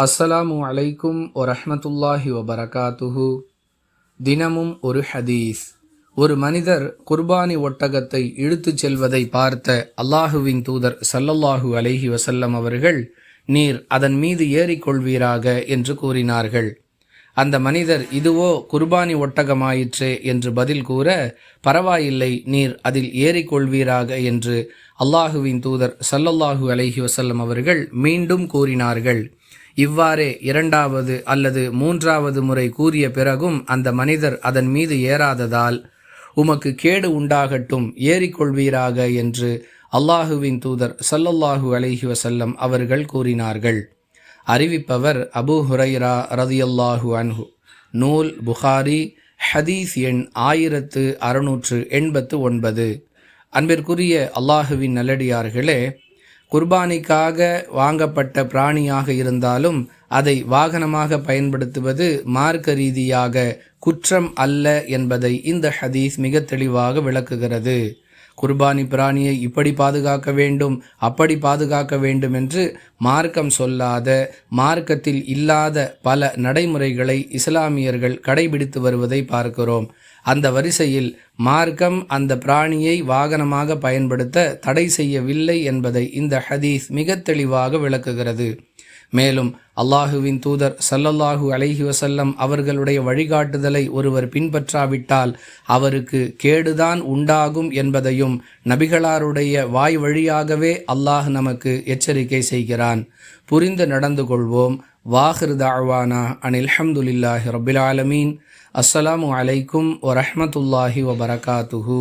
அஸ்ஸலாமு அலைக்கும் வரஹ்மத்துல்லாஹி வபரகாத்துஹு. தினமும் ஒரு ஹதீஸ். ஒரு மனிதர் குர்பானி ஒட்டகத்தை இழுத்துச் செல்வதை பார்த்த அல்லாஹுவின் தூதர் ஸல்லல்லாஹு அலைஹி வஸல்லம் அவர்கள், நீர் அதன் மீது ஏறிக்கொள்வீராக என்று கூறினார்கள். அந்த மனிதர், இதுவோ குர்பானி ஒட்டகமாயிற்றே என்று பதில் கூற, பரவாயில்லை, நீர் அதில் ஏறிக்கொள்வீராக என்று அல்லாஹுவின் தூதர் ஸல்லல்லாஹு அலைஹி வஸல்லம் அவர்கள் மீண்டும் கூறினார்கள். இவ்வாறே இரண்டாவது அல்லது மூன்றாவது முறை கூறிய பிறகும் அந்த மனிதர் அதன் மீது ஏறாததால், உமக்கு கேடு உண்டாகட்டும், ஏறிக்கொள்வீராக என்று அல்லாஹுவின் தூதர் ஸல்லல்லாஹு அலைஹி வஸல்லம் அவர்கள் கூறினார்கள். அறிவிப்பவர் அபூ ஹுரைரா ரதியல்லாஹு அன்ஹு. நூல் புகாரி, ஹதீஸ் எண் 1689. அன்பிற்குரிய அல்லாஹுவின் நல்லடியார்களே, குர்பானிக்காக வாங்கப்பட்ட பிராணியாக இருந்தாலும் அதை வாகனமாக பயன்படுத்துவது மார்க்க ரீதியாக குற்றம் அல்ல என்பதை இந்த ஹதீஸ் மிக தெளிவாக விளக்குகிறது. குர்பானி பிராணியை இப்படி பாதுகாக்க வேண்டும், அப்படி பாதுகாக்க வேண்டும் என்று மார்க்கம் சொல்லாத, மார்க்கத்தில் இல்லாத பல நடைமுறைகளை இஸ்லாமியர்கள் கடைபிடித்து வருவதை பார்க்கிறோம். அந்த வரிசையில் மார்க்கம் அந்த பிராணியை வாகனமாக பயன்படுத்த தடை செய்யவில்லை என்பதை இந்த ஹதீஸ் மிக தெளிவாக விளக்குகிறது. மேலும் அல்லாஹுவின் தூதர் ஸல்லல்லாஹு அலைஹி வஸல்லம் அவர்களுடைய வழிகாட்டுதலை ஒருவர் பின்பற்றாவிட்டால் அவருக்கு கேடுதான் உண்டாகும் என்பதையும் நபிகளாருடைய வாய் வழியாகவே அல்லாஹ் நமக்கு எச்சரிக்கை செய்கிறான். புரிந்து நடந்து கொள்வோம். வாஹிர் தஅவானா அனில் ஹம்துலில்லாஹி ரப்பில் ஆலமீன். அஸ்ஸலாமு அலைக்கும் வரஹ்மத்துல்லாஹி வபரகாத்துஹு.